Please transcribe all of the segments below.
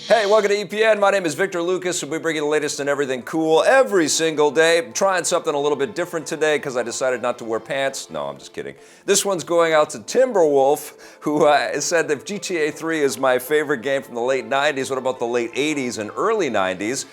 Hey, welcome to EPN. My name is Victor Lucas, and we bring you the latest in everything cool every single day. I'm trying something a little bit different today because I decided not to wear pants. No, I'm just kidding. This one's going out to Timberwolf, who said that GTA 3 is my favorite game from the late 90s. What about the late 80s and early 90s?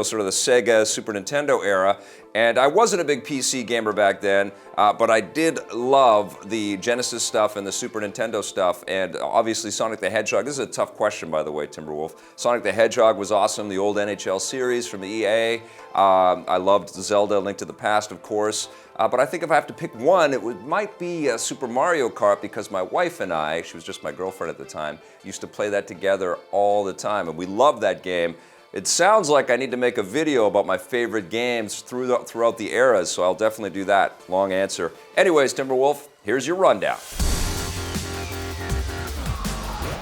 Sort of the Sega, Super Nintendo era. And I wasn't a big PC gamer back then, but I did love the Genesis stuff and the Super Nintendo stuff, and obviously Sonic the Hedgehog. This is a tough question, by the way, Timberwolf. Sonic the Hedgehog was awesome, the old NHL series from EA. I loved Zelda, Link to the Past, of course. But I think if I have to pick one, might be Super Mario Kart, because my wife and I, she was just my girlfriend at the time, used to play that together all the time, and we loved that game. It sounds like I need to make a video about my favorite games throughout the eras, so I'll definitely do that. Long answer. Anyways, Timberwolf, here's your rundown.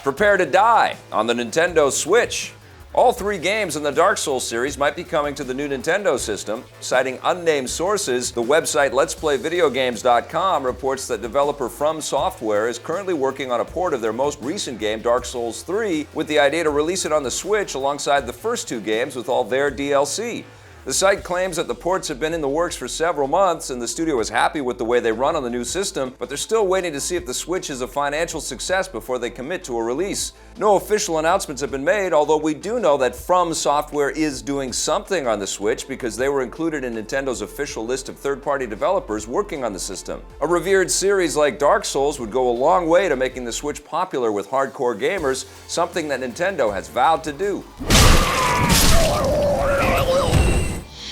Prepare to Die on the Nintendo Switch. All three games in the Dark Souls series might be coming to the new Nintendo system. Citing unnamed sources, the website Let'sPlayVideoGames.com reports that developer From Software is currently working on a port of their most recent game, Dark Souls 3, with the idea to release it on the Switch alongside the first two games with all their DLC. The site claims that the ports have been in the works for several months, and the studio is happy with the way they run on the new system, but they're still waiting to see if the Switch is a financial success before they commit to a release. No official announcements have been made, although we do know that From Software is doing something on the Switch because they were included in Nintendo's official list of third-party developers working on the system. A revered series like Dark Souls would go a long way to making the Switch popular with hardcore gamers, something that Nintendo has vowed to do.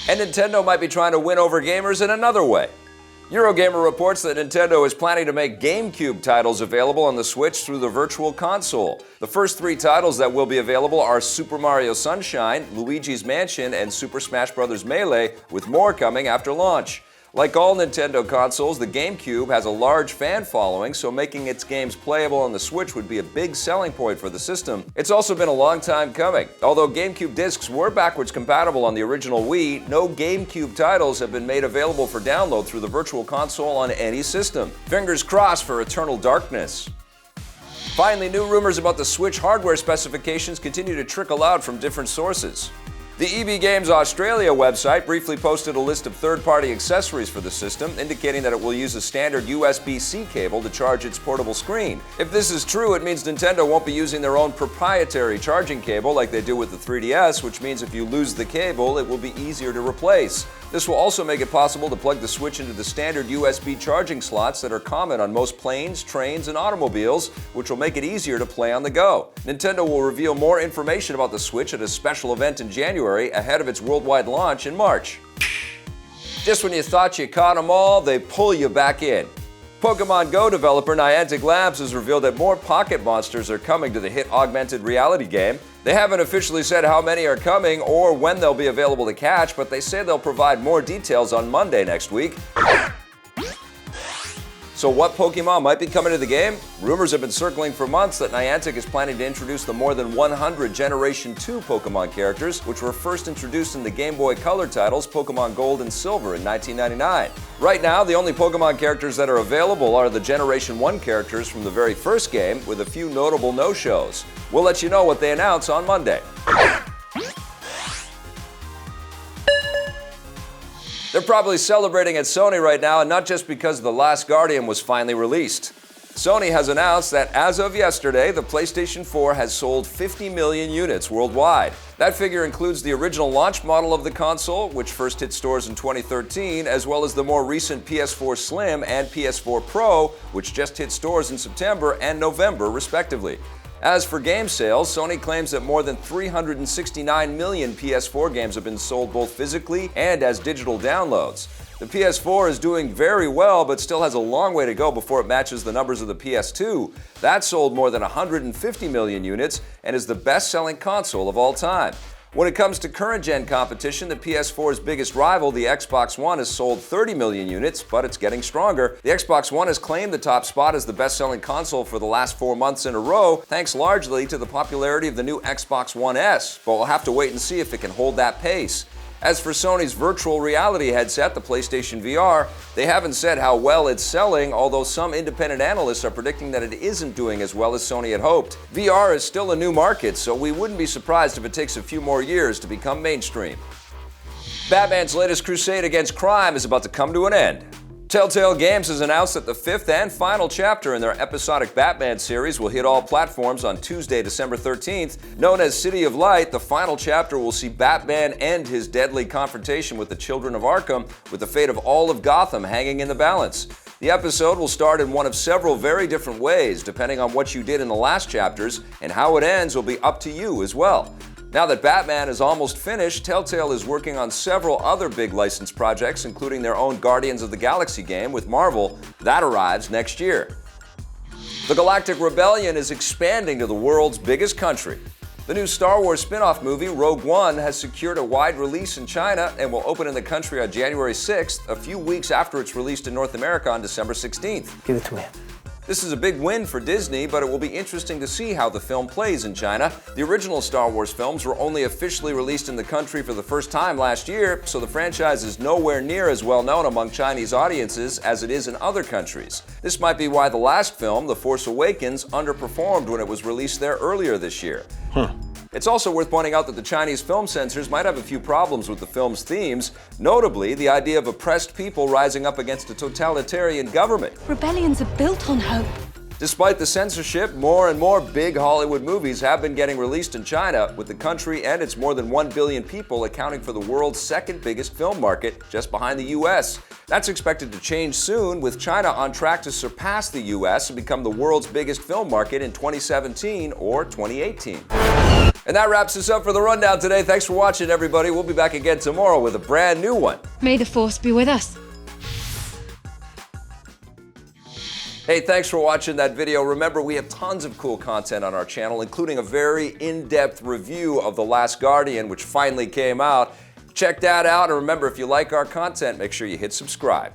And Nintendo might be trying to win over gamers in another way. Eurogamer reports that Nintendo is planning to make GameCube titles available on the Switch through the Virtual Console. The first three titles that will be available are Super Mario Sunshine, Luigi's Mansion, and Super Smash Bros. Melee, with more coming after launch. Like all Nintendo consoles, the GameCube has a large fan following, so making its games playable on the Switch would be a big selling point for the system. It's also been a long time coming. Although GameCube discs were backwards compatible on the original Wii, no GameCube titles have been made available for download through the Virtual Console on any system. Fingers crossed for Eternal Darkness. Finally, new rumors about the Switch hardware specifications continue to trickle out from different sources. The EB Games Australia website briefly posted a list of third-party accessories for the system, indicating that it will use a standard USB-C cable to charge its portable screen. If this is true, it means Nintendo won't be using their own proprietary charging cable like they do with the 3DS, which means if you lose the cable, it will be easier to replace. This will also make it possible to plug the Switch into the standard USB charging slots that are common on most planes, trains, and automobiles, which will make it easier to play on the go. Nintendo will reveal more information about the Switch at a special event in January, ahead of its worldwide launch in March. Just when you thought you caught them all, they pull you back in. Pokémon Go developer Niantic Labs has revealed that more Pocket Monsters are coming to the hit augmented reality game. They haven't officially said how many are coming or when they'll be available to catch, but they say they'll provide more details on Monday next week. So what Pokemon might be coming to the game? Rumors have been circling for months that Niantic is planning to introduce the more than 100 Generation 2 Pokemon characters, which were first introduced in the Game Boy Color titles Pokemon Gold and Silver in 1999. Right now, the only Pokemon characters that are available are the Generation 1 characters from the very first game, with a few notable no-shows. We'll let you know what they announce on Monday. They're probably celebrating at Sony right now, and not just because The Last Guardian was finally released. Sony has announced that as of yesterday, the PlayStation 4 has sold 50 million units worldwide. That figure includes the original launch model of the console, which first hit stores in 2013, as well as the more recent PS4 Slim and PS4 Pro, which just hit stores in September and November, respectively. As for game sales, Sony claims that more than 369 million PS4 games have been sold both physically and as digital downloads. The PS4 is doing very well, but still has a long way to go before it matches the numbers of the PS2. That sold more than 150 million units and is the best-selling console of all time. When it comes to current-gen competition, the PS4's biggest rival, the Xbox One, has sold 30 million units, but it's getting stronger. The Xbox One has claimed the top spot as the best-selling console for the last 4 months in a row, thanks largely to the popularity of the new Xbox One S, but we'll have to wait and see if it can hold that pace. As for Sony's virtual reality headset, the PlayStation VR, they haven't said how well it's selling, although some independent analysts are predicting that it isn't doing as well as Sony had hoped. VR is still a new market, so we wouldn't be surprised if it takes a few more years to become mainstream. Batman's latest crusade against crime is about to come to an end. Telltale Games has announced that the fifth and final chapter in their episodic Batman series will hit all platforms on Tuesday, December 13th. Known as City of Light, the final chapter will see Batman end his deadly confrontation with the Children of Arkham, with the fate of all of Gotham hanging in the balance. The episode will start in one of several very different ways, depending on what you did in the last chapters, and how it ends will be up to you as well. Now that Batman is almost finished, Telltale is working on several other big licensed projects, including their own Guardians of the Galaxy game with Marvel. That arrives next year. The Galactic Rebellion is expanding to the world's biggest country. The new Star Wars spin-off movie, Rogue One, has secured a wide release in China and will open in the country on January 6th, a few weeks after it's released in North America on December 16th. Give it to me. This is a big win for Disney, but it will be interesting to see how the film plays in China. The original Star Wars films were only officially released in the country for the first time last year, so the franchise is nowhere near as well known among Chinese audiences as it is in other countries. This might be why the last film, The Force Awakens, underperformed when it was released there earlier this year. It's also worth pointing out that the Chinese film censors might have a few problems with the film's themes, notably the idea of oppressed people rising up against a totalitarian government. Rebellions are built on hope. Despite the censorship, more and more big Hollywood movies have been getting released in China, with the country and its more than 1 billion people accounting for the world's second biggest film market, just behind the US. That's expected to change soon, with China on track to surpass the US and become the world's biggest film market in 2017 or 2018. And that wraps us up for the Rundown today. Thanks for watching, everybody. We'll be back again tomorrow with a brand new one. May the Force be with us. Hey, thanks for watching that video. Remember, we have tons of cool content on our channel, including a very in-depth review of The Last Guardian, which finally came out. Check that out, and remember, if you like our content, make sure you hit subscribe.